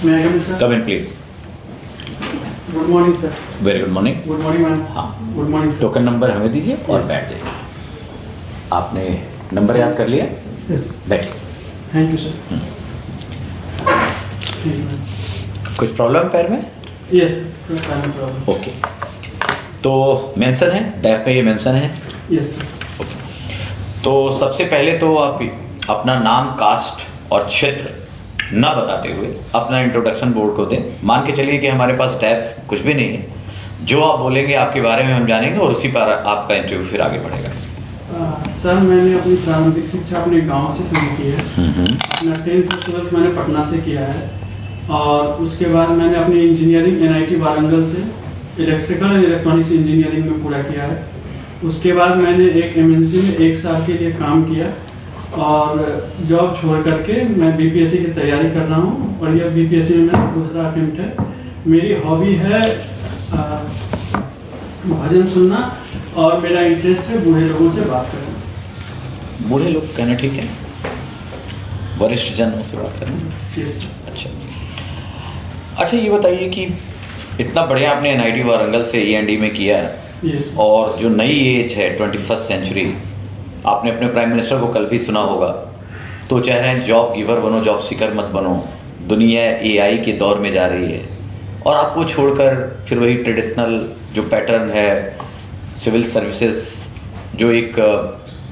May I come in, sir? Come in please. Good morning, sir. Very good morning. Good morning, ma'am. हाँ, Good morning, sir. Token number हमें दीजिए और Yes. बैठ जाइए। आपने number याद कर लिया? Yes. बैठिए। Thank you, sir. Thank you, ma'am. कुछ प्रॉब्लम पैर में? Yes, sir. No problem. Okay, तो मेंशन है, डैप पे ये मेंशन है। Yes, sir. तो सबसे पहले तो आप अपना नाम, कास्ट और क्षेत्र ना बताते हुए अपना इंट्रोडक्शन बोर्ड को दें। मान के चलिए कि हमारे पास टैब कुछ भी नहीं है, जो आप बोलेंगे आपके बारे में हम जानेंगे और उसी पर आपका इंटरव्यू फिर आगे बढ़ेगा। सर, मैंने अपनी प्रारंभिक शिक्षा अपने गांव से शुरू की है। अपना 10th और 12th मैंने पटना से किया है और उसके बाद मैंने अपनी इंजीनियरिंग NIT वारंगल से इलेक्ट्रिकल एंड इलेक्ट्रॉनिक्स इंजीनियरिंग में पूरा किया है। उसके बाद मैंने एक MNC में 1 साल के लिए काम किया और जॉब छोड़ करके मैं BPSC की तैयारी कर रहा हूँ और यह BPSC में मेरा दूसरा अटेम्प्ट है। मेरी हॉबी है भजन सुनना और मेरा इंटरेस्ट है बूढ़े लोगों से बात करना। बूढ़े लोग कहना ठीक है, वरिष्ठ जनों से बात करें। Yes. अच्छा, ये बताइए कि इतना बढ़िया आपने NIT वारंगल से E&D में किया है Yes. और जो नई एज है 21st सेंचुरी, आपने अपने प्राइम मिनिस्टर को कल भी सुना होगा, तो चाह रहे हैं जॉब गिवर बनो, जॉब सीकर मत बनो। दुनिया AI के दौर में जा रही है और आपको छोड़कर फिर वही ट्रेडिशनल जो पैटर्न है, सिविल सर्विसेज, जो एक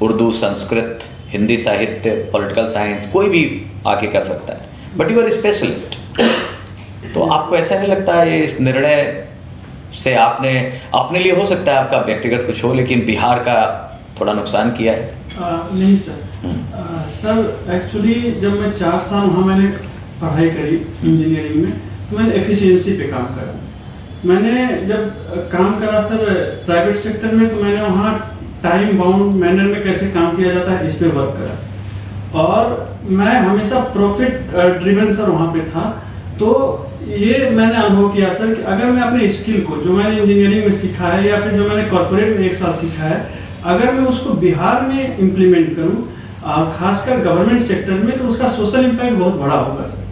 उर्दू, संस्कृत, हिंदी साहित्य, पॉलिटिकल साइंस कोई भी आके कर सकता है, बट यू आर स्पेशलिस्ट। तो आपको ऐसा नहीं लगता है इस निर्णय से आपने अपने लिए, हो सकता है आपका व्यक्तिगत कुछ हो, लेकिन बिहार का थोड़ा नुकसान किया है? नहीं सर। सर एक्चुअली जब मैं 4 साल वहाँ मैंने पढ़ाई करी इंजीनियरिंग में, तो मैंने एफिशिएंसी पे काम करा। मैंने जब काम करा सर प्राइवेट सेक्टर में, तो मैंने वहाँ टाइम बाउंड मैनर में कैसे काम किया जाता है इस पे वर्क करा और मैं हमेशा प्रॉफिट ड्रिवन सर वहाँ पे था। तो ये मैंने अनुभव किया सर कि अगर मैं अपने स्किल को जो मैंने इंजीनियरिंग में सीखा है या फिर जो मैंने कॉर्पोरेट में 1 साल सीखा है, अगर मैं उसको बिहार में इम्प्लीमेंट करूं खासकर गवर्नमेंट सेक्टर में, तो उसका सोशल इम्पैक्ट बहुत बड़ा होगा सर।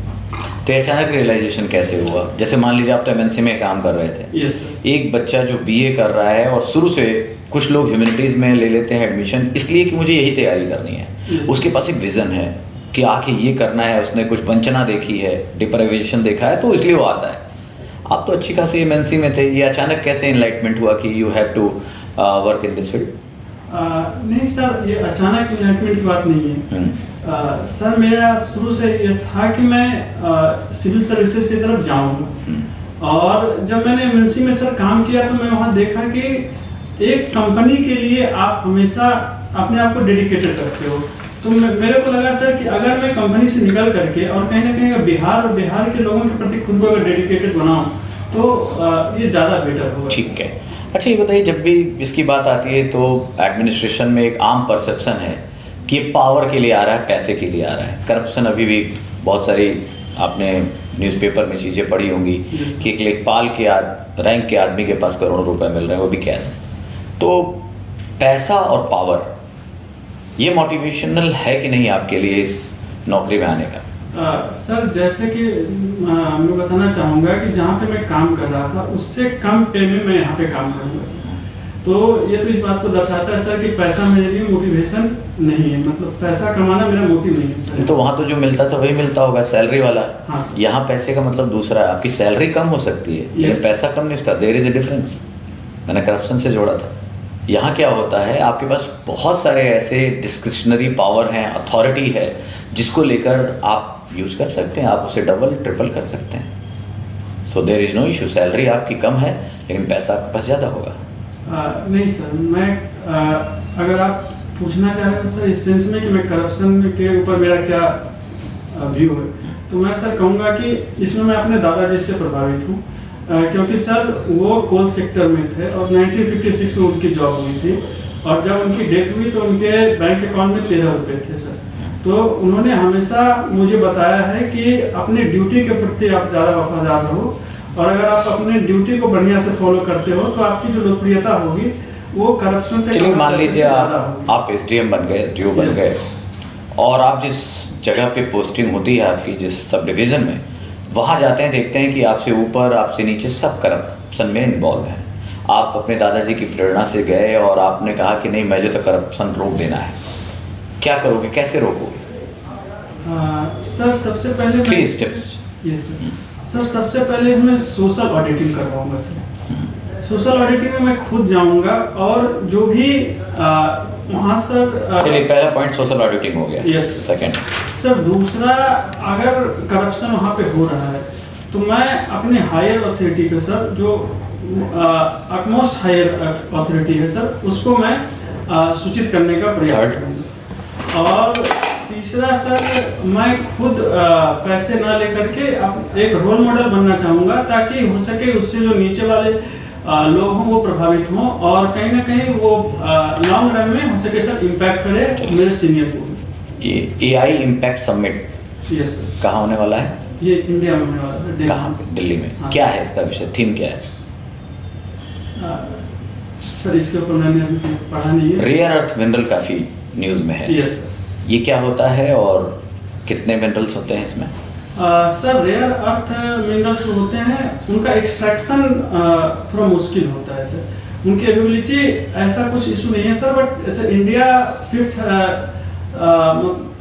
तो अचानक रियलाइजेशन कैसे हुआ? जैसे मान लीजिए आप तो MNC में काम कर रहे थे। Yes sir. एक बच्चा जो BA कर रहा है और शुरू से कुछ लोग ह्यूमैनिटीज में ले लेते हैं एडमिशन इसलिए कि मुझे यही तैयारी करनी है। Yes. उसके पास एक विजन है कि आके ये करना है, उसने कुछ वंचना देखी है, डिप्राइवेशन देखा है, तो इसलिए वो आता है। आप तो अच्छी खासी MNC में थे, ये अचानक कैसे इनलाइटमेंट हुआ कि you have to work in this field? नहीं सर, ये अचानक इनलाइटमेंट की बात नहीं है। सर मेरा शुरू से ये था कि मैं सिविल सर्विसेज की तरफ जाऊंगा और जब मैंने MNC में सर काम किया तो मैं वहाँ देखा कि एक कंपनी के लिए आप हमेशा अपने आप को डेडिकेटेड रखते हो। तो मेरे को लगा सर कि अगर मैं कंपनी से निकल करके और कहीं ना कहीं बिहार और बिहार के लोगों के प्रति खुद को अगर डेडिकेटेड बनाऊं तो ये ज़्यादा बेटर होगा। ठीक है। अच्छा, ये बताइए, जब भी इसकी बात आती है तो एडमिनिस्ट्रेशन में एक आम परसेप्शन है कि ये पावर के लिए आ रहा है, पैसे के लिए आ रहा है। करप्शन अभी भी बहुत सारी आपने न्यूज़पेपर में चीज़ें पढ़ी होंगी कि एक लेखपाल के रैंक के आदमी के पास करोड़ों रुपए मिल रहे हैं, वो भी कैश। तो पैसा और पावर ये मोटिवेशनल है कि नहीं आपके लिए इस नौकरी में आने का? सर जैसे कि मैं बताना चाहूँगा कि जहाँ पे मैं काम कर रहा था उससे कम पे में मैं यहाँ पे काम करूँगा। तो ये तो इस बात को दर्शाता है सर कि पैसा मेरे लिए मोटिवेशन नहीं है, मतलब पैसा कमाना मेरा मोटिव नहीं है सर। तो वहाँ तो जो मिलता था वही मिलता होगा, सैलरी वाला। हाँ सर। यहाँ पैसे का मतलब दूसरा है, आपकी सैलरी कम हो सकती है लेकिन पैसा कम नहीं होता। There is a difference. मैंने करप्शन से जोड़ा था। यहाँ क्या होता है, आपके पास बहुत सारे ऐसे डिस्क्रिशनरी पावर हैं, अथॉरिटी है, जिसको लेकर आप यूज कर सकते हैं, आप उसे डबल ट्रिपल कर सकते हैं। So there is no issue. Salary आपकी कम है लेकिन पैसा आपके पास ज़्यादा होगा। नहीं सर, मैं अगर आप पूछना चाह रहे हो सर इस सेंस में कि मैं करप्शन के ऊपर मेरा क्या व्यू है, तो मैं सर कहूँगा कि इसमें मैं अपने दादाजी से प्रभावित हूँ क्योंकि सर वो कोल सेक्टर में थे और 1956 में उनकी जॉब हुई थी और जब उनकी डेथ हुई तो उनके बैंक अकाउंट में 13 रुपये थे सर। तो उन्होंने हमेशा मुझे बताया है कि अपने ड्यूटी के प्रति आप ज़्यादा वफादार रहो और अगर आप अपने ड्यूटी को बढ़िया से फॉलो करते हो तो आपकी जो लोकप्रियता होगी वो करप्शन से। चलिए मान लीजिए आप SDM बन गए, SDO बन गए और आप जिस जगह पे पोस्टिंग होती है आपकी, जिस सब डिवीज़न में, वहाँ जाते हैं, देखते हैं कि आपसे ऊपर आपसे नीचे सब करप्शन में इन्वॉल्व हैं। आप अपने दादाजी की प्रेरणा से गए और आपने कहा कि नहीं, मुझे तो करप्शन रोक देना है। क्या करोगे, कैसे रोकोगे? सर सबसे पहले 3 स्टेप्स। यस सर, सबसे पहले इसमें सोशल ऑडिटिंग करवाऊंगा सर। सोशल ऑडिटिंग में मैं खुद जाऊंगा और जो भी वहाँ सर चलिए, पहला पॉइंट सोशल ऑडिटिंग हो गया। Yes. सेकंड सर, दूसरा, अगर करप्शन वहाँ पे हो रहा है तो मैं अपने हायर अथॉरिटी को सर, जो अटमोस्ट हायर अथॉरिटी है सर, उसको मैं सूचित करने का प्रयास करूँगा। और तीसरा सर, मैं खुद पैसे ना लेकर के एक रोल मॉडल बनना चाहूँगा, ताकि हो सके उससे जो नीचे वाले लोग हों वो प्रभावित हों, और कहीं ना कहीं वो लॉन्ग रन में हो सके सर इम्पैक्ट करे मेरे सीनियर को। ये AI impact summit yes sir. कहाँ होने वाला है? ये इंडिया में होने वाला है, दिल्ली। कहाँ पे? दिल्ली में। हाँ। क्या है इसका विषय, थीम क्या है? सर इसके ऊपर मैंने अभी पढ़ा नहीं है। रेयर अर्थ मिनरल काफी न्यूज में है। Yes sir. ये क्या होता है और कितने मिनरल्स होते हैं इसमें? सर, रेयर अर्थ मिनरल्स होते हैं, उनका एक्सट्रैक्शन थोड़ा मुश्किल होता है सर। उनकी अवेलेबिलिटी ऐसा कुछ इशू नहीं है सर, बट ऐसे इंडिया 5th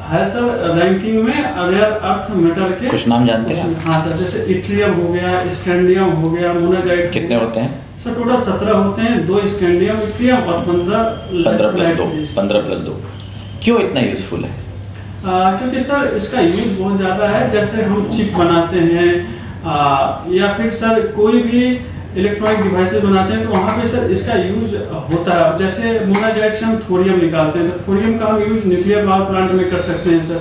है सर रैंकिंग में रेयर अर्थ मेटल के। कुछ नाम जानते हैं? हाँ सर, जैसे इट्रियम हो गया, स्कैंडियम हो गया, मोनाजाइट। कितने होते हैं सर? टोटल 17 होते हैं, 2 स्कैंडियम, इट्रियम और 15 + 2। क्यों इतना यूजफुल है? क्योंकि सर इसका यूज बहुत ज़्यादा है। जैसे हम चिप बनाते हैं या फिर सर कोई भी इलेक्ट्रॉनिक डिवाइसेस बनाते हैं, तो वहाँ पे सर इसका यूज होता है। जैसे मोनाजाइट से हम थोरियम निकालते हैं, तो थोरियम का हम यूज न्यूक्लियर पावर प्लांट में कर सकते हैं सर।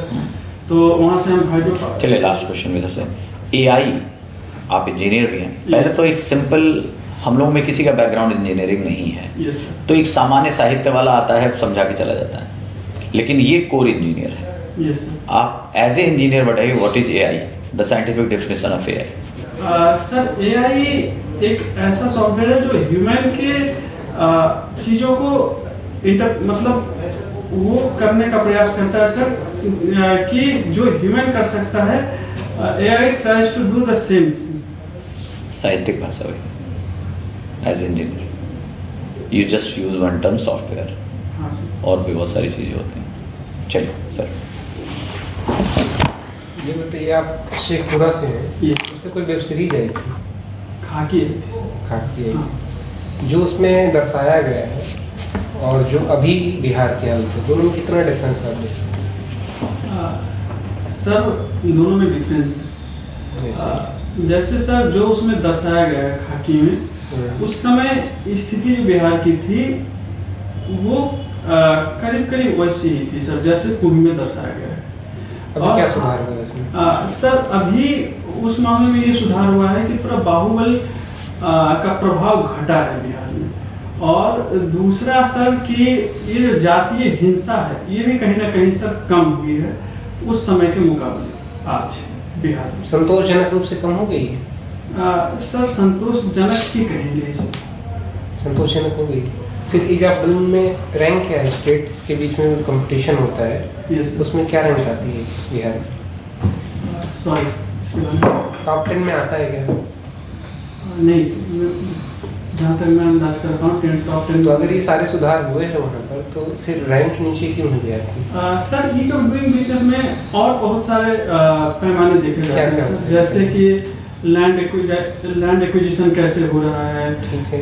तो वहाँ से हम हाइड्रो। चलिए, लास्ट क्वेश्चन मेरे से। AI, आप इंजीनियर भी हैं। पहले तो एक सिंपल, हम लोगों में किसी का बैकग्राउंड इंजीनियरिंग नहीं है, यस सर। तो एक सामान्य साहित्य वाला आता है, समझा के चला जाता है, लेकिन ये कोर इंजीनियर है। Yes sir. आप एज ए इंजीनियर बताइए, what is AI, the scientific definition of AI? Sir, AI एक ऐसा सॉफ्टवेयर है जो ह्यूमन के चीज़ों को मतलब वो करने का प्रयास करता है सर, कि जो ह्यूमन कर सकता है, AI tries to do the same. साहित्यिक भाषा में as engineer you just use one term software. हाँ सर। और भी बहुत सारी चीज़ें होती हैं। चलिए सर। ये बताइए, आप शेखपुरा से हैं, ये उसमें कोई वेब सीरीज आई थी, खाकी है सर। खाकी आई हाँ। थी, जो उसमें दर्शाया गया है और जो अभी बिहार की हालत है, दोनों में कितना डिफरेंस आप देखते हैं? सर, दोनों में डिफरेंस है। जैसे जैसे सर जो उसमें दर्शाया गया है खाकी में, उस समय स्थिति जो बिहार की थी वो करीब करीब वैसी ही थी सर, जैसे कुंभ में दर्शाया गया है। अभी क्या सुधार हुआ है इसमें? सर, अभी उस मामले में ये सुधार हुआ है कि थोड़ा बाहुबल का प्रभाव घटा है बिहार में। और दूसरा सर कि ये जो जातीय हिंसा है, ये भी कहीं ना कहीं सर कम हुई है उस समय के मुकाबले आज बिहार में। संतोषजनक रूप से कम हो गई है? सर, संतोषजनक ही कहेंगे इसे। संतोषजनक हो गई। फिर एग्जाम्पल में रैंक क्या है? स्टेट्स के बीच में कंपटीशन होता है, यस सर। उसमें क्या रैंक आती है बिहार में? सॉरी, इसके बारे में टॉप 10 में आता है क्या? नहीं, जहाँ तक मैं अंदाज कर रहा हूँ टॉप 10। तो अगर ये सारे सुधार हुए हैं वहाँ पर, तो फिर रैंक नीचे क्यों है बिहार की? Sir, ease of doing business में और बहुत सारे पैमाने देखे जाते क्या-क्या हैं होते सर। हैं? जैसे कि लैंड एक्विजिशन कैसे हो रहा है, ठीक है।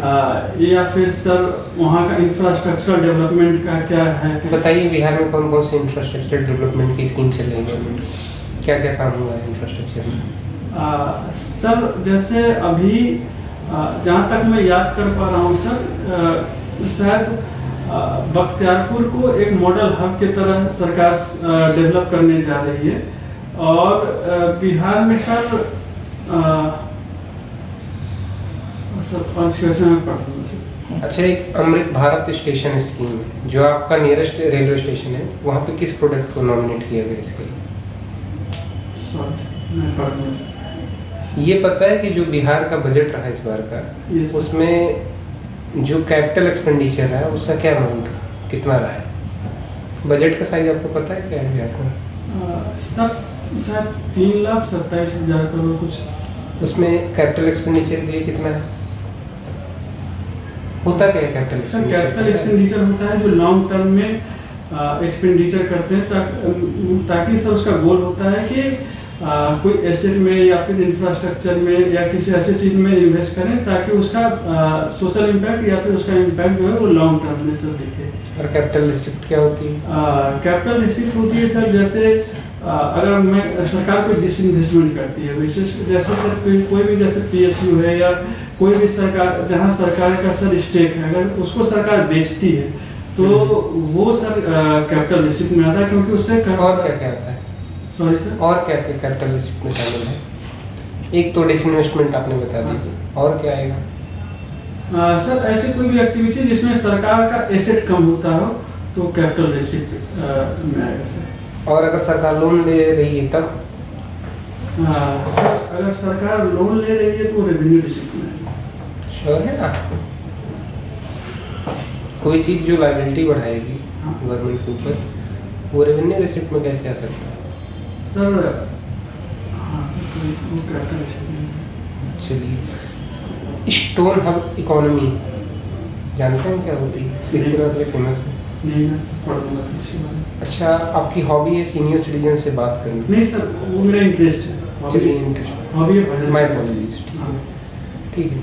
या फिर सर वहाँ का इंफ्रास्ट्रक्चर डेवलपमेंट का क्या है। बताइए, बिहार में कौन कौन से इंफ्रास्ट्रक्चर डेवलपमेंट की स्कीम चल रही है गवर्नमेंट की? क्या क्या काम हुआ है इंफ्रास्ट्रक्चर में? सर, जैसे अभी जहाँ तक मैं याद कर पा रहा हूँ सर, शायद बख्तियारपुर को एक मॉडल हब की तरह सरकार डेवलप करने जा रही है। और बिहार में सर मैं पढ़ दूँ सर। अच्छा, एक अमृत भारत स्टेशन स्कीम है, जो आपका नियरेस्ट रेलवे स्टेशन है, वहाँ पे किस प्रोडक्ट को नॉमिनेट किया गया इसके लिए? सॉरी, मैं पढ़ दूँ सर। ये पता है कि जो बिहार का बजट रहा इस बार का, Yes. उसमें जो कैपिटल एक्सपेंडिचर है उसका क्या अमाउंट कितना रहा है? बजट का साइज आपको पता है क्या है बिहार का? सर, शायद 3,27,000 करोड़ कुछ। उसमें कैपिटल एक्सपेंडिचर के लिए कितना है? होता क्या है कैपिटल सर कैपिटल एक्सपेंडिचर होता है जो लॉन्ग टर्म में एक्सपेंडिचर करते हैं, ताकि सर उसका गोल होता है कि कोई एसेट में या फिर इंफ्रास्ट्रक्चर में या किसी ऐसी चीज़ में इन्वेस्ट करें ताकि उसका सोशल इम्पैक्ट या फिर उसका इम्पैक्ट जो है वो लॉन्ग टर्म में सर दिखे। और कैपिटल रिसिप्ट क्या होती है? कैपिटल रिसिप्ट होती है सर, जैसे अगर मैं सरकार कोई डिसइन्वेस्टमेंट करती है, विशेष जैसे सर कोई भी जैसे PSU है या कोई भी सरकार जहाँ सरकार का सर स्टेक है, अगर उसको सरकार बेचती है तो वो सर कैपिटल रिसिप्ट में आता है, क्योंकि उससे और क्या क्या आता है? सॉरी सर, और क्या क्या कैपिटल रिसिप्ट में शामिल है? एक तो डिसइन्वेस्टमेंट आपने बता दी, और क्या आएगा? सर ऐसी कोई भी एक्टिविटी जिसमें सरकार का एसेट कम होता हो तो कैपिटल रिसिप्ट में आएगा सर। और अगर सरकार लोन ले रही है तब? सर अगर सरकार लोन ले रही है तो रेवेन्यू रिसिप्ट में आएगा। श्योर है आप? कोई चीज़ जो लायबिलिटी बढ़ाएगी गवर्नमेंट के ऊपर, वो रेवेन्यू रिसिप्ट में कैसे आ सकता है? सर हाँ सर वो कैपिटल रिसिप्ट में। चलिए, स्टोन हब इकोनॉमी जानते हैं क्या होती है? सिर्फ फेमस है। नहीं मैं पढ़ दूंगा सर इसके बारे में। अच्छा, आपकी हॉबी है सीनियर सिटीजन से बात करनी? नहीं सर वो मेरा इंटरेस्ट है। चलिए, इंटरेस्ट। हॉबी है भजन। My apologies. ठीक है।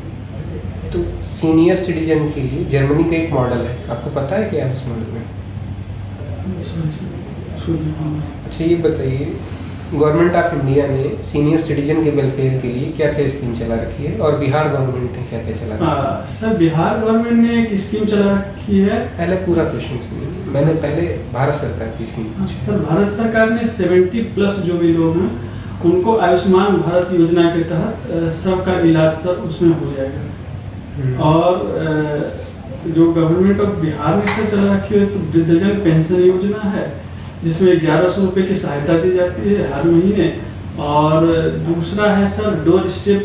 तो सीनियर सिटीजन के लिए जर्मनी का एक मॉडल है, आपको पता है क्या है उस मॉडल में? अच्छा ये बताइए, गवर्नमेंट ऑफ इंडिया ने सीनियर सिटीजन के वेलफेयर के लिए क्या क्या स्कीम चला रखी है, और बिहार गवर्नमेंट ने क्या क्या चला रखी है? सर बिहार गवर्नमेंट ने एक स्कीम चला रखी है। पहले पूरा क्वेश्चन सुनिए, मैंने पहले भारत सरकार की स्कीम पूछी। सर भारत सरकार ने 70+ जो भी लोग हैं उनको आयुष्मान भारत योजना के तहत सबका इलाज सर उसमें हो जाएगा। और जो गवर्नमेंट ऑफ बिहार में से चला रखी है तो वृद्धजन पेंशन योजना है, जिसमें 1100 रुपये की सहायता दी जाती है हर महीने। और दूसरा है sir door step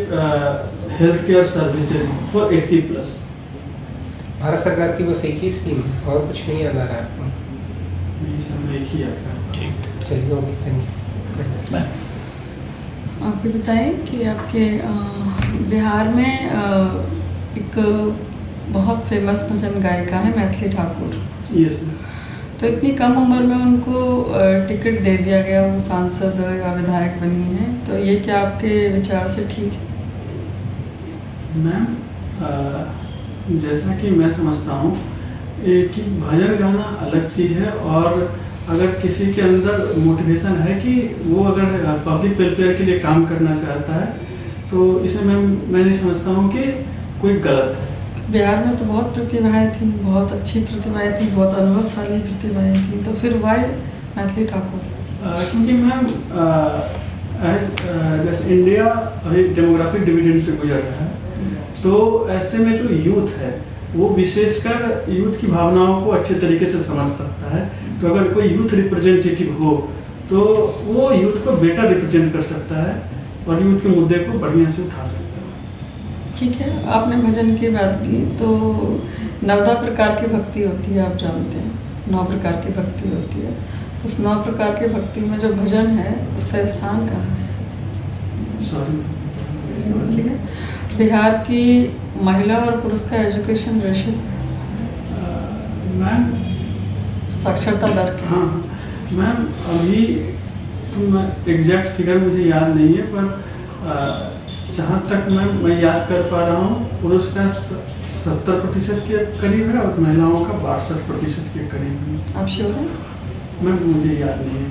health care services for 80+। Bharat सरकार की बस एक ही स्कीम है, और कुछ नहीं याद आ रहा है आपको? नहीं सर मैं एक ही आता है। ठीक। चलिए, ओके, थैंक यू। आप ये बताएं कि आपके बिहार में एक बहुत फेमस भजन गायिका है मैथिली ठाकुर। Yes sir. तो इतनी कम उम्र में उनको टिकट दे दिया गया, वो सांसद या विधायक बनी है, तो ये क्या आपके विचार से ठीक है? मैम जैसा कि मैं समझता हूँ कि भजन गाना अलग चीज़ है, और अगर किसी के अंदर मोटिवेशन है कि वो अगर पब्लिक वेलफेयर के लिए काम करना चाहता है तो इसमें मैं नहीं समझता हूँ कि कोई गलत है। बिहार में तो बहुत प्रतिभाएं थी, बहुत अच्छी प्रतिभाएं थी, बहुत अनुभवशाली प्रतिभाएं थी, तो फिर वाई मैथिली ठाकुर? क्योंकि मैम जैसे इंडिया अभी डेमोग्राफिक डिविडेंड से गुजर रहा है, तो ऐसे में जो यूथ है वो विशेषकर यूथ की भावनाओं को अच्छे तरीके से समझ सकता है। तो अगर कोई यूथ रिप्रेजेंटेटिव हो तो वो यूथ को बेटर रिप्रेजेंट कर सकता है और यूथ के मुद्दे को बढ़िया से उठा सकता है। ठीक है, आपने भजन की बात की, तो 9 प्रकार की भक्ति होती है, आप जानते हैं 9 प्रकार की भक्ति होती है, तो उस 9 प्रकार की भक्ति में जो भजन है उसका स्थान कहाँ है? सॉरी। ठीक है, बिहार की महिला और पुरुष का एजुकेशन रेशियो मैम साक्षरता दर क्या? हाँ मैम अभी तो मैं एग्जैक्ट फिगर मुझे याद नहीं है, पर जहाँ तक मैं याद कर पा रहा हूँ पुरुष का 70% के करीब है और महिलाओं का 62% के करीब है। आप श्योर हैं? मैम मुझे याद नहीं है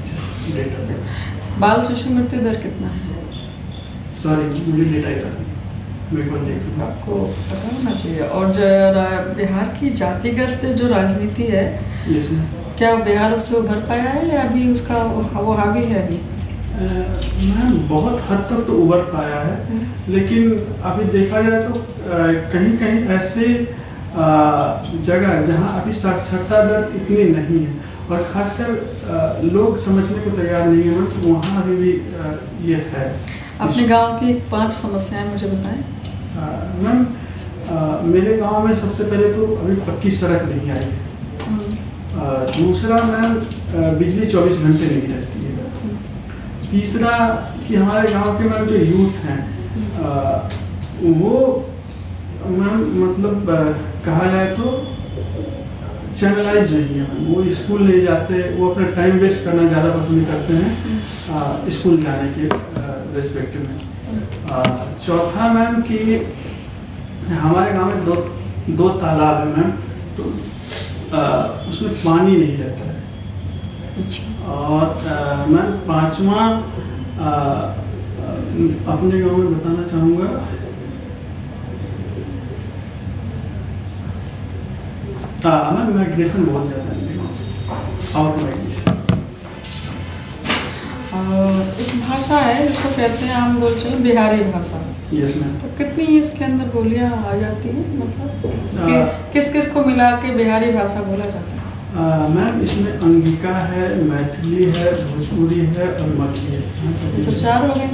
डेटा पे। बाल शिशु मृत्यु दर कितना है? सॉरी मुझे डेटा याद नहीं, मेरे को देख लूँगा। आपको पता होना चाहिए। और जो बिहार की जातिगत जो राजनीति है, यस मैम। क्या बिहार उससे उभर पाया है या अभी उसका वो हावी है अभी? मैम बहुत हद तक तो उभर पाया है, लेकिन अभी देखा जाए तो कहीं कहीं ऐसे जगह जहां अभी साक्षरता दर इतनी नहीं है और खासकर लोग समझने को तैयार नहीं है, तो वहाँ अभी भी ये है। अपने गांव की 5 समस्याएं मुझे बताएं। मैम मेरे गांव में सबसे पहले तो अभी पक्की सड़क नहीं आई है। दूसरा मैम बिजली 24 घंटे नहीं रहती है। तीसरा कि हमारे गांव के मैम जो यूथ हैं वो मैम मतलब कहा जाए तो चैनलाइज नहीं है मैम। वो स्कूल नहीं जाते, वो अपना टाइम वेस्ट करना ज़्यादा पसंद करते हैं स्कूल जाने के रिस्पेक्ट में। चौथा मैम कि हमारे गांव में दो तालाब है मैम, तो उसमें पानी नहीं रहता है। और मैं पांचवा अपने गांव में बताना चाहूँगा मैम माइग्रेशन बहुत ज़्यादा है, आउट माइग्रेशन। एक भाषा है जिसको कहते हैं आम बोलचाल बिहारी भाषा। Yes ma'am. तो कितनी इसके अंदर बोलियां आ जाती हैं, मतलब किस किस को मिला के बिहारी भाषा बोला जाता है? मैम इसमें अंगिका है, मैथिली है, भोजपुरी है और मगही है। तो 4 हो गए,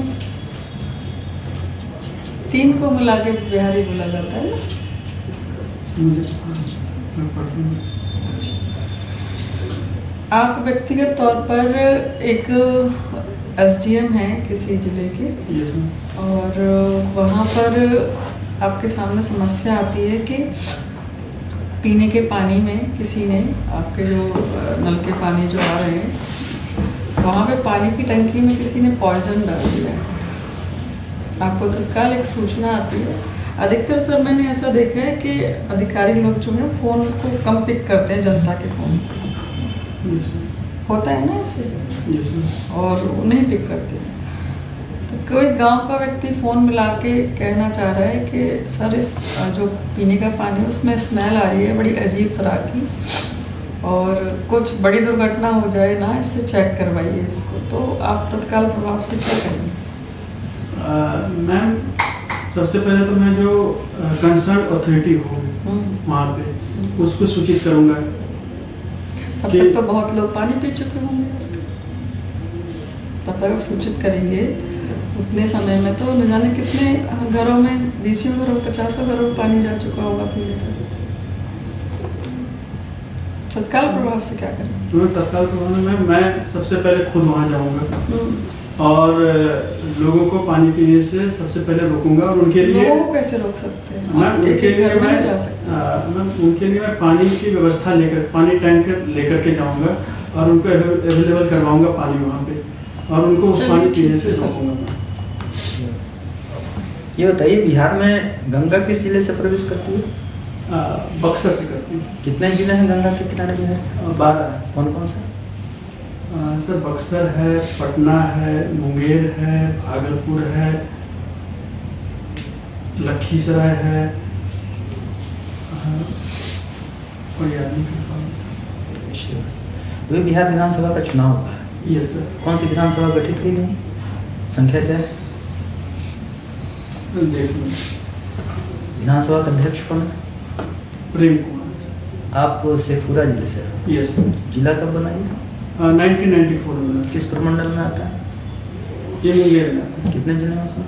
3 को मिला के बिहारी बोला जाता है ना। मैं पढ़ूंगा। आप व्यक्तिगत तौर पर एक एसडीएम हैं किसी जिले के, यस मैम। और वहाँ पर आपके सामने समस्या आती है कि पीने के पानी में किसी ने आपके जो नल के पानी जो आ रहे हैं वहाँ पे पानी की टंकी में किसी ने पॉइजन डाल दिया है। आपको तत्काल एक सूचना आती है। अधिकतर सर मैंने ऐसा देखा है कि अधिकारी लोग जो है फ़ोन को कम पिक करते हैं, जनता के फ़ोन होता है ना ऐसे, और नहीं पिक करते। तो कोई गांव का व्यक्ति फ़ोन मिला के कहना चाह रहा है कि सर इस जो पीने का पानी है उसमें स्मेल आ रही है बड़ी अजीब तरह की, और कुछ बड़ी दुर्घटना हो जाए ना, इससे चेक करवाइए इसको। तो आप तत्काल प्रभाव से क्या करेंगे? मैम सबसे पहले तो मैं जो कंसर्न अथॉरिटी हो वहाँ पे उसको सूचित करूँगा। तब तक तो बहुत लोग पानी पी चुके होंगे उसके, तब तक सूचित करेंगे। उतने समय में तो न जाने कितने घरों में, 20 घरों 50 घरों में पानी जा चुका होगा पीने का। तत्काल प्रभाव से क्या करें? तत्काल प्रभाव में मैं सबसे पहले खुद वहाँ जाऊँगा और लोगों को पानी पीने से सबसे पहले रोकूंगा। और उनके लिए लोगों को कैसे रोक सकते हैं? मैम उनके लिए मैं जा सकता मैम उनके लिए मैं पानी की व्यवस्था लेकर, पानी टैंकर लेकर के जाऊँगा और उनको अवेलेबल करवाऊँगा पानी वहाँ पे, और उनको पानी पीने से रोकूंगा। ये बताइए, बिहार में गंगा किस जिले से प्रवेश करती है? बक्सर से करती है। कितने जिले हैं गंगा के किनारे बिहार? 12। कौन कौन से? सर बक्सर है, पटना है, मुंगेर है, भागलपुर है, लखीसराय है, और याद नहीं कर पाऊँ। तो बिहार विधानसभा का चुनाव हुआ है। Yes sir. कौन सी विधानसभा गठित हुई नहीं? संख्या क्या है? देख लो। विधानसभा का अध्यक्ष कौन है? प्रेम कुमार। आप शेखपुरा जिले से हैं। Yes sir. जिला कब बनाइए? 1994 में। किस प्रमंडल में आता है? ये मुंगेर में आता है। कितने जिले हैं उसमें?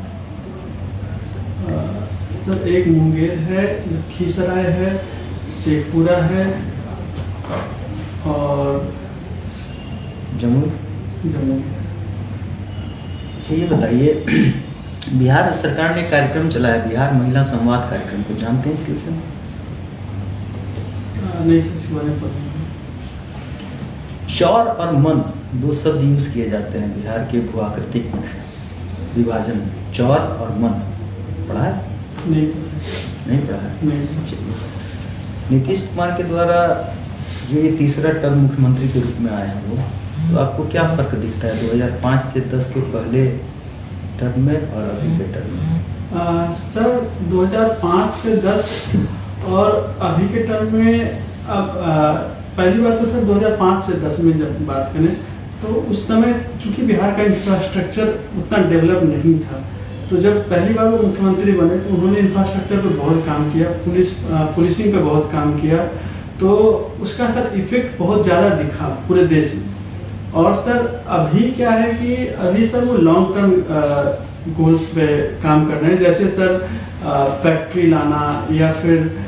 सर एक मुंगेर है, लखीसराय है, शेखपुरा है और जम्मू। अच्छा ये बताइए, बिहार सरकार ने कार्यक्रम चलाया, बिहार महिला संवाद कार्यक्रम को जानते हैं इसके विषय में? नहीं सर, इसके बारे में पता नहीं। चौर और मन 2 शब्द यूज किए जाते हैं बिहार के भूआकृतिक विभाजन में। चौर और मन पढ़ा है? नहीं पढ़ा है। नहीं। नीतीश कुमार के द्वारा जो ये तीसरा टर्म मुख्यमंत्री के रूप में आए हैं वो, तो आपको क्या फर्क दिखता है 2005 से 10 के पहले टर्म में और अभी के टर्म में? सर 2005 से 10 और अभी के टर्म में, अब पहली बात तो सर 2005 से 10 में जब बात करें तो उस समय चूंकि बिहार का इंफ्रास्ट्रक्चर उतना डेवलप नहीं था, तो जब पहली बार वो मुख्यमंत्री बने तो उन्होंने इंफ्रास्ट्रक्चर पर बहुत काम किया, पुलिसिंग पर बहुत काम किया, तो उसका सर इफेक्ट बहुत ज़्यादा दिखा पूरे देश में। और सर अभी क्या है कि अभी सर वो लॉन्ग टर्म गोल्स पे काम कर रहे हैं, जैसे सर फैक्ट्री लाना या फिर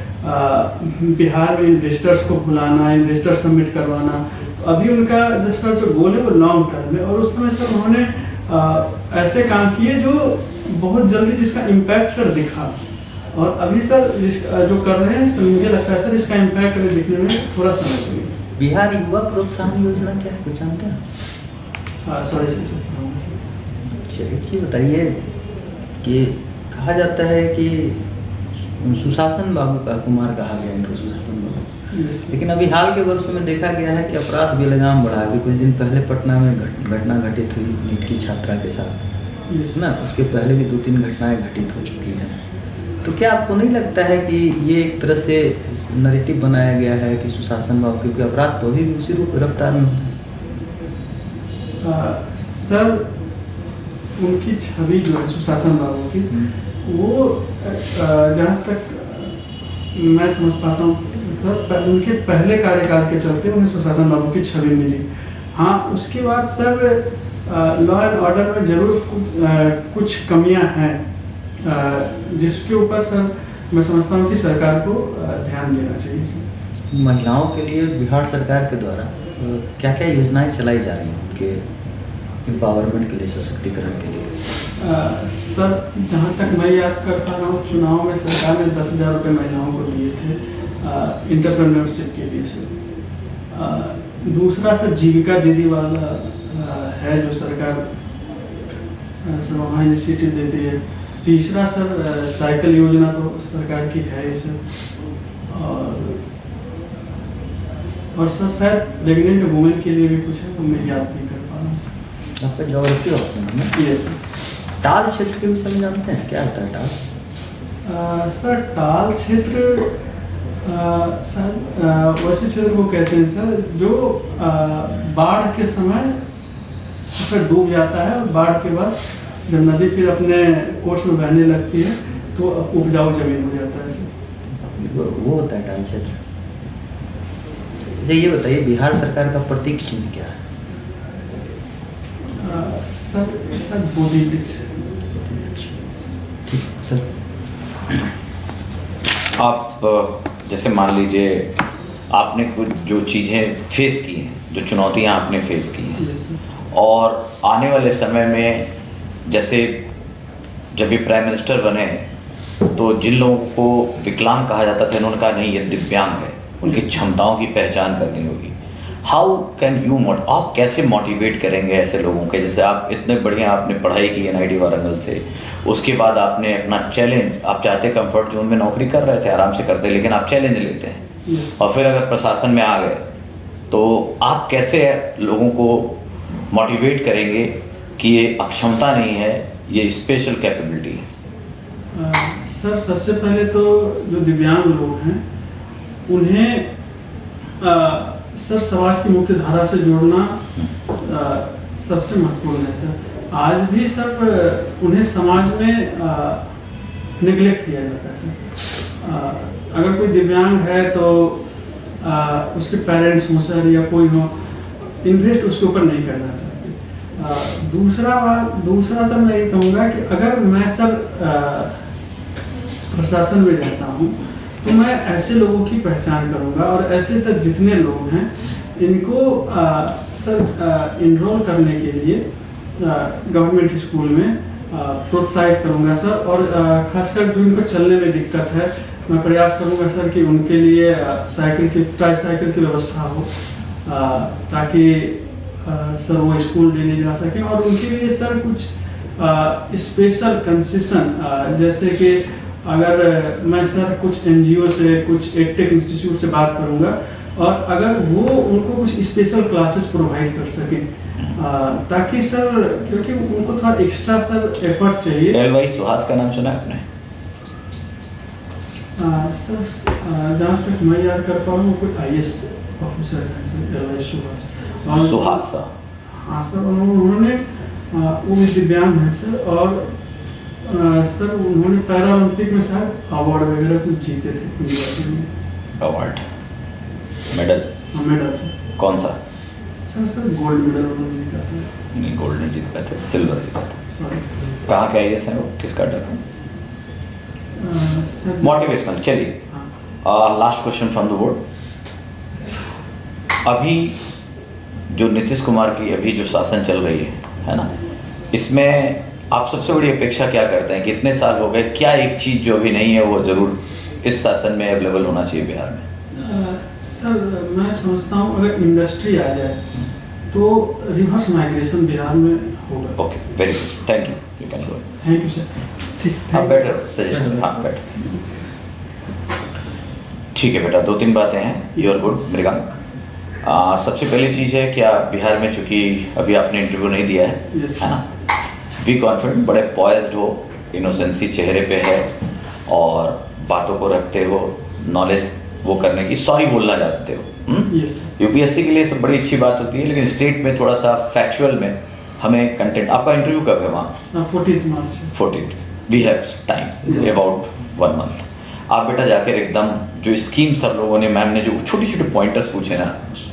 बिहार में इन्वेस्टर्स को बुलाना, इन्वेस्टर समिट करवाना। तो अभी उनका जो सर जो गोल है वो लॉन्ग टर्म है, और उस समय सर उन्होंने ऐसे काम किए जो बहुत जल्दी जिसका इम्पैक्ट सर दिखा। और अभी सर जो कर रहे हैं सर, मुझे लगता है सर इसका इम्पैक्ट दिखने में थोड़ा समय लगेगा। बिहार युवा प्रोत्साहन योजना क्या है, कुछ जानते हैं? Sorry sir. चलिए ये बताइए कि कहा जाता है कि सुशासन बाबू का कुमार कहा गया इनको, सुशासन बाबू, लेकिन अभी हाल के वर्षों में देखा गया है कि अपराध बेलगाम बढ़ा। अभी कुछ दिन पहले पटना में घटना घटित हुई नीट की छात्रा के साथ ना, उसके पहले भी 2-3 घटनाएं घटित हो चुकी हैं। तो क्या आपको नहीं लगता है कि ये एक तरह से नैरेटिव बनाया गया है कि सुशासन बाबू, क्योंकि अपराध तो अभी भी उसी रफ्तार में सर उनकी छवि जो है सुशासन बाबू की, वो जहाँ तक मैं समझ पाता हूँ सर, उनके पहले कार्यकाल के चलते उन्हें सुशासन बाबू की छवि मिली। हाँ, उसके बाद सर लॉ एंड ऑर्डर में जरूर कुछ कमियां हैं, जिसके ऊपर सर मैं समझता हूँ कि सरकार को ध्यान देना चाहिए सर। महिलाओं के लिए बिहार सरकार के द्वारा क्या क्या योजनाएं चलाई जा रही हैं उनके एम्पावरमेंट के लिए, सशक्तिकरण के लिए? सर जहाँ तक मैं याद कर पा रहा हूँ, चुनाव में सरकार ने 10,000 रुपये महिलाओं को दिए थे इंटरप्रेन्योरशिप के लिए सर। दूसरा सर जीविका दीदी वाला है जो सरकार सर वहाँ इनिशिएटिव देती है। तीसरा सर साइकिल योजना तो सरकार की है ही सर। और सर शायद प्रेग्नेंट वुमेन के लिए भी कुछ है, तो मैं याद नहीं कर पा रहा हूँ। आपका ज्योग्राफी ऑप्शन है? यस। टाल क्षेत्र के विषय में जानते हैं, क्या होता है टाल? सर टाल क्षेत्र सर वैसे क्षेत्र को कहते हैं सर जो बाढ़ के समय सर डूब जाता है, और बाढ़ के बाद जब नदी फिर अपने कोर्स में बहने लगती है तो उपजाऊ जमीन हो जाता है सर। वो होता है टाल क्षेत्र। अच्छा ये बताइए, बिहार सरकार का प्रतीक चिन्ह क्या है? सर बोधि वृक्ष। सर आप जैसे मान लीजिए आपने कुछ जो चीज़ें फेस की हैं, जो चुनौतियां आपने फेस की हैं, और आने वाले समय में जैसे जब ये प्राइम मिनिस्टर बने तो जिन लोगों को विकलांग कहा जाता था, इन्होंने कहा नहीं ये दिव्यांग है, उनकी क्षमताओं की पहचान करनी होगी। हाउ कैन यू आप कैसे मोटिवेट करेंगे ऐसे लोगों के, जैसे आप इतने बढ़िया आपने पढ़ाई की NIT वारंगल से, उसके बाद आपने अपना चैलेंज, आप चाहते कंफर्ट जोन में नौकरी कर रहे थे, आराम से करते, लेकिन आप चैलेंज लेते हैं, और फिर अगर प्रशासन में आ गए तो आप कैसे लोगों को मोटिवेट करेंगे कि ये अक्षमता नहीं है, ये स्पेशल कैपेबिलिटी है? सर सबसे पहले तो जो दिव्यांग लोग हैं उन्हें सर समाज की मुख्य धारा से जोड़ना सबसे महत्वपूर्ण है सर। आज भी सर उन्हें समाज में निगलेक्ट किया जाता है सर। अगर कोई दिव्यांग है तो उसके पेरेंट्स हो सर या कोई हो, इन्वेस्ट उसके ऊपर नहीं करना चाहिए। दूसरा सर मैं ये कहूँगा कि अगर मैं सर प्रशासन में रहता हूँ तो मैं ऐसे लोगों की पहचान करूँगा, और ऐसे सर जितने लोग हैं इनको सर इनरोल करने के लिए गवर्नमेंट स्कूल में प्रोत्साहित करूँगा सर। और खासकर जो इनको चलने में दिक्कत है, मैं प्रयास करूँगा सर कि उनके लिए ट्राईसाइकिल की व्यवस्था हो, ताकि सर वो स्कूल डेली जा सकें। और उनके लिए सर कुछ स्पेशल कंसेशन, जैसे कि अगर मैं सर कुछ NGO से, कुछ एडटेक इंस्टीट्यूट से बात करूंगा, और अगर वो उनको कुछ स्पेशल क्लासेस प्रोवाइड कर सकें, ताकि सर क्योंकि उनको थोड़ा एक्स्ट्रा सर एफर्ट चाहिए। एलवाई सुहास का नाम सुना है आपने? सर जहाँ तक मैं याद कर पा रहा हूँ कोई IAS ऑफिसर है सर, एलवाई सुहास। हाँ सर, उन्होंने वो भी दिव्यांग है सर, और सर उन्होंने पैरा ओलंपिक में शायद अवार्ड वगैरह कुछ जीते थे। Award, medal? Medal sir. कौन सा? सर गोल्ड मेडल उन्होंने जीता था। नहीं, गोल्ड नहीं जीत पाए थे, सिल्वर जीता था। सॉरी। कहाँ के IAS हैं वो, किसका डर? मोटिवेशनल। चलिए last question from the board. अभी जो नीतीश कुमार की अभी जो शासन चल रही है ना, इसमें आप सबसे बड़ी अपेक्षा क्या करते हैं कि इतने साल हो गए, क्या एक चीज़ जो अभी नहीं है वो ज़रूर इस शासन में अवेलेबल होना चाहिए बिहार में? सर मैं समझता हूँ अगर इंडस्ट्री आ जाए तो रिवर्स माइग्रेशन बिहार में होगा। Okay, very good, thank you, you can go. Thank you sir. ठीक, हाँ thank you, better sir. Suggestion, हाँ बेटर। ठीक है बेटा, 2-3 बातें हैं, यू आर गुड मृगांक। सबसे पहली चीज़ है कि आप बिहार में, चूंकि अभी आपने इंटरव्यू नहीं दिया है, Yes. है ना, बी कॉन्फिडेंट, बड़े पॉइज्ड हो, इनोसेंसी चेहरे पे है और बातों को रखते हो, नॉलेज वो करने की, सॉरी बोलना जानते हो। Yes. यूपीएससी के लिए सब बड़ी अच्छी बात होती है, लेकिन स्टेट में थोड़ा सा फैक्चुअल में हमें कंटेंट। आपका इंटरव्यू कब है वहाँ? 14th March. 14th, we have time, Yes. About 1 month. आप बेटा जाकर एकदम जो स्कीम सब लोगों ने, मैम ने जो छोटे छोटे पॉइंटर्स पूछे ना,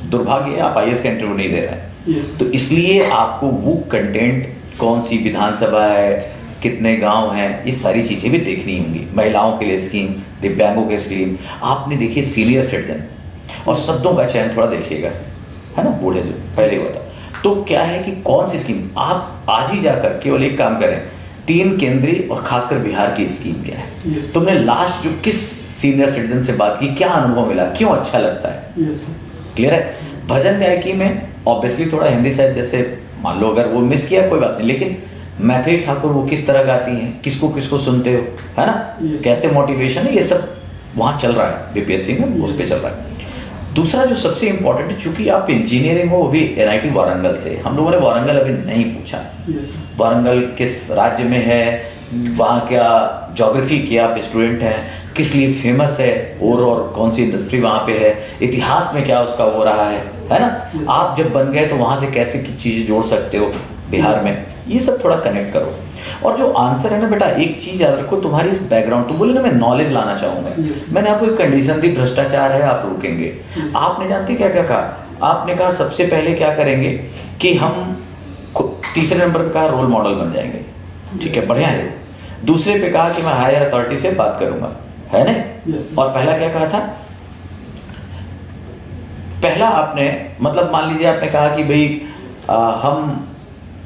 दुर्भाग्य है आप आईएएस का इंटरव्यू नहीं दे रहे हैं। Yes. तो इसलिए आपको वो कंटेंट, कौन सी विधानसभा है, कितने गांव हैं, ये सारी चीज़ें भी देखनी होंगी। महिलाओं के लिए स्कीम, दिव्यांगों के स्कीम, आपने देखिए सीनियर सिटीजन, और शब्दों का चयन थोड़ा देखिएगा, है ना, बूढ़े जो पहले हुआ था। तो क्या है कि कौन सी स्कीम, आप आज ही जाकर केवल एक काम करें, 3 केंद्रीय और खासकर बिहार की स्कीम क्या है, Yes. तुमने लास्ट जो किस सीनियर सिटीजन से बात की, क्या अनुभव मिला, क्यों अच्छा लगता है, Yes, sir. क्लियर है? भजन गायकी में ऑब्वियसली थोड़ा हिंदी साहित्य, जैसे मान लो अगर वो मिस किया कोई बात नहीं, लेकिन मैथिली ठाकुर वो किस तरह गाती हैं, किसको किसको सुनते हो, है ना, Yes. कैसे मोटिवेशन है, ये सब वहाँ चल रहा है बीपीएससी में, उस पर चल रहा है। दूसरा जो सबसे इंपॉर्टेंट है, चूंकि आप इंजीनियरिंग हो, वो भी एनआईटी वारंगल से, हम लोगों ने वारंगल अभी नहीं पूछा, Yes, sir. वारंगल किस राज्य में है, वहाँ क्या ज्योग्राफी की आप स्टूडेंट हैं, किस लिए फेमस है, और कौन सी इंडस्ट्री वहाँ पे है, इतिहास में क्या उसका हो रहा है ना, Yes. आप जब बन गए तो वहाँ से कैसे की चीज़ें जोड़ सकते हो बिहार Yes. में, ये सब थोड़ा कनेक्ट करो। और जो आंसर है ना बेटा, एक चीज़ याद रखो, तुम्हारी इस बैकग्राउंड, तो बोले ना मैं नॉलेज लाना चाहूँगा, Yes. मैंने आपको एक कंडीशन दी, भ्रष्टाचार है आप रुकेंगे। Yes. आपने जानते क्या क्या कहा, आपने कहा सबसे पहले क्या करेंगे कि हम तीसरे नंबर पे कहा रोल मॉडल बन जाएंगे, ठीक है, बढ़िया है। दूसरे पे कहा कि मैं हायर अथॉरिटी से बात करूंगा, है ना, Yes. और पहला क्या कहा था, पहला आपने मतलब मान लीजिए आपने कहा कि भाई हम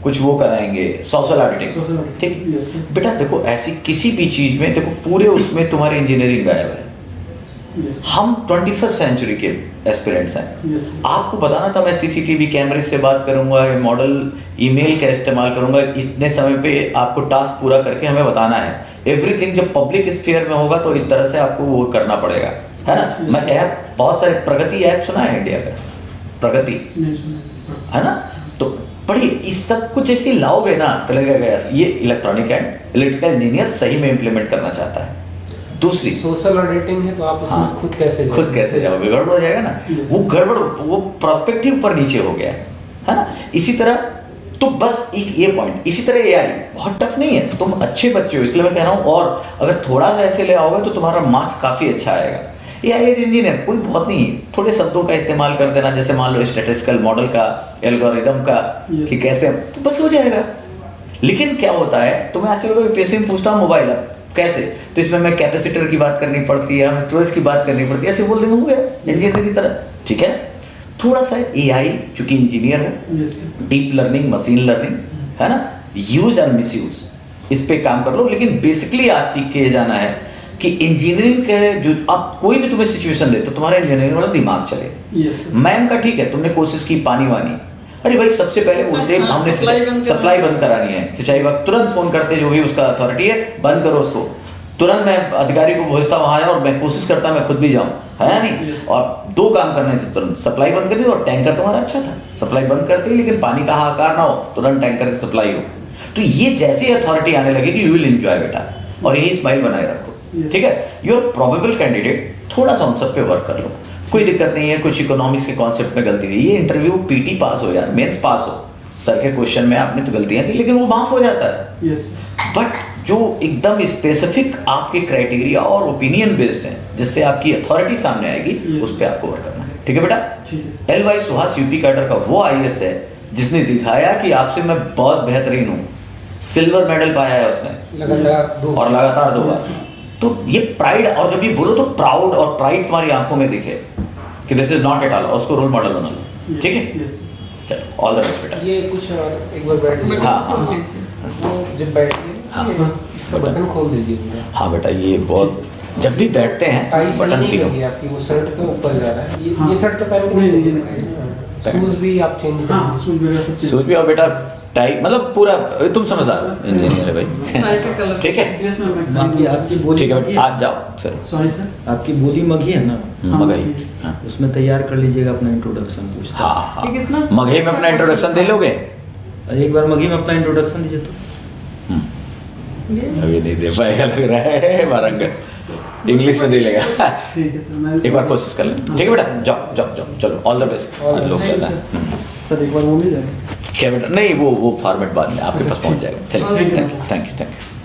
कुछ वो कराएंगे, सोशल Social ऑडिटिंग, auditing. ठीक। Yes, sir. बेटा देखो, ऐसी किसी भी चीज में देखो, पूरे उसमें तुम्हारी इंजीनियरिंग गायब है। Yes. हम 21st सेंचुरी के एस्पिरेंट्स हैं। Yes, sir. आपको बताना था मैं सीसीटीवी कैमरे से बात करूंगा, मॉडल ईमेल का इस्तेमाल करूंगा, इतने समय पे आपको टास्क पूरा करके हमें बताना है। एवरीथिंग जब पब्लिक स्फीयर में होगा तो इस तरह से आपको वो करना पड़ेगा, है ना। Yes. मैं ऐप, बहुत सारे प्रगति ऐप सुना है इंडिया का, प्रगति, नहीं सुना। है ना, तो पढ़िए, इस सब कुछ ऐसे लाओगे ना तो लगेगा यस, ये इलेक्ट्रॉनिक एंड इलेक्ट्रिकल इंजीनियर सही में इंप्लीमेंट करना चाहता है। दूसरी, सोशल ऑडिटिंग है तो आप उसमें हाँ, खुद कैसे खुद कैसे जाओगे, गड़बड़ हो जाएगा ना। Yes. वो गड़बड़, वो प्रोस्पेक्टिव ऊपर नीचे हो गया है ना। इसी तरह तो बस एक ये पॉइंट, इसी तरह एआई बहुत टफ नहीं है, तुम अच्छे बच्चे हो इसलिए मैं कह रहा हूँ, और अगर थोड़ा सा ऐसे ले आओगे तो तुम्हारा मार्क्स काफी अच्छा आएगा। एआई एज इंजीनियर कोई बहुत नहीं है, थोड़े शब्दों का इस्तेमाल कर देना, जैसे मान लो स्टैटिस्टिकल मॉडल का, एल्गोरिदम का, Yes. कि कैसे, तो बस हो जाएगा। लेकिन क्या होता है, तो मैं आजकल कोई पेशेंट पूछता हूँ मोबाइल ऐप कैसे, तो इसमें मैं कैपेसिटर की बात करनी पड़ती है, हमें स्टोरेज की बात करनी पड़ती है, ऐसे बोल देंगे हो गया इंजीनियर की तरह, ठीक है। थोड़ा सा एआई, चूंकि इंजीनियर हो, Yes, sir. Deep learning, machine learning, है ना, यूज और मिस यूज, इस पे काम कर लो। लेकिन बेसिकली आज सीख के ये जाना है कि इंजीनियरिंग के जो आप कोई भी तुम्हें सिचुएशन दे तो तुम्हारा इंजीनियरिंग वाला दिमाग चले। Yes, sir. मैम का ठीक है, तुमने कोशिश की पानी वानी, अरे भाई सबसे पहले बोलते हाँ, हमने सप्लाई बंद करानी है, सिंचाई वक्त तुरंत फोन करते जो भी उसका अथॉरिटी है, बंद करो उसको, तुरंत मैं अधिकारी को भेजता वहां आया, और मैं कोशिश करता मैं खुद भी जाऊं, है ना नहीं। Yes. और 2 काम करने थे, तुरंत सप्लाई बंद कर दी, और टैंकर तुम्हारा अच्छा था, सप्लाई बंद करते ही, लेकिन पानी का हाहाकार ना हो, तुरंत टैंकर की सप्लाई हो। तो ये जैसे अथॉरिटी आने लगेगी, यू विल एंजॉय बेटा, और यही स्माइल बनाए रखो, Yes. ठीक है। योर प्रोबेबल कैंडिडेट, थोड़ा सा उन सब पे वर्क कर लो, कोई दिक्कत नहीं है। कुछ इकोनॉमिक्स के कॉन्सेप्ट में गलती हुई, ये इंटरव्यू पीटी पास हो यार, मेंस पास हो, सर के क्वेश्चन में आपने तो गलतियां की, लेकिन वो माफ हो जाता है। Yes. बट जो एकदम स्पेसिफिक आपके क्राइटेरिया और ओपिनियन बेस्ड है, जिससे आपकी अथॉरिटी सामने आएगी, Yes. उस पर आपको वर्क करना है, ठीक है बेटा। ठीक है। L Y Suhas UP cadre का वो आईएएस है जिसने दिखाया कि आपसे मैं बहुत बेहतरीन हूँ, सिल्वर मेडल पाया है उसने, लगातार 2 और लगातार 2 बार। तो ये प्राइड, और जब ये बोलो तो प्राउड और प्राइड तुम्हारी आंखों में दिखे कि this is not at all, और उसको रोल मॉडल बना लो, ठीक है। Yes. चलो, ऑल द बेस्ट बेटा। ये कुछ और एक बार बैठ हाँ, हाँ, हाँ। लीजिए। वो जब बैठिए हाँ। इसका बटन खोल दीजिए पूरा। हाँ बेटा, ये बहुत जब भी बैठते हैं टाई सही बटन नहीं तीनों लगी आपकी, वो शर्ट के ऊपर जा रहा है। हाँ। ये शर्ट तो पहन के नहीं, नहीं नहीं, शूज भी आप चेंज हाँ करेंगे। सूट वगैरह सब चीज़। सूट भी, और बेटा टाई, मतलब पूरा तुम समझदार इंजीनियर है भाई। टाई का कलर ठीक है, Yes, ma'am, बाकी maximum। आपकी बोली ठीक है मगी बेटा, है? आज जाओ फिर। Sorry sir. आपकी बोली मगी है ना, मगही। हाँ उसमें तैयार कर लीजिएगा अपना इंट्रोडक्शन पूछता हाँ हाँ। ये कितना मगही में अपना इंट्रोडक्शन दे लोगे? है। एक बार मगी में अपना इंट्रोडक्शन दीजिए तो। ये अभी नहीं दे पाएगा लग रहा है, वारंगल इंग्लिश में दे लेगा। ठीक है सर, मैं एक बार कोशिश कर ले। ठीक है बेटा, जाओ जाओ जाओ, चलो ऑल द बेस्ट। आज लोग Thank you, ज़्यादा sir। सर एक बार वो मिल जाएगा। क्या बेटा, नहीं वो फॉर्मेट बाद में आपके पास पहुंच जाएगा। चलिए, Thank you, thank sir। You thank you thank you.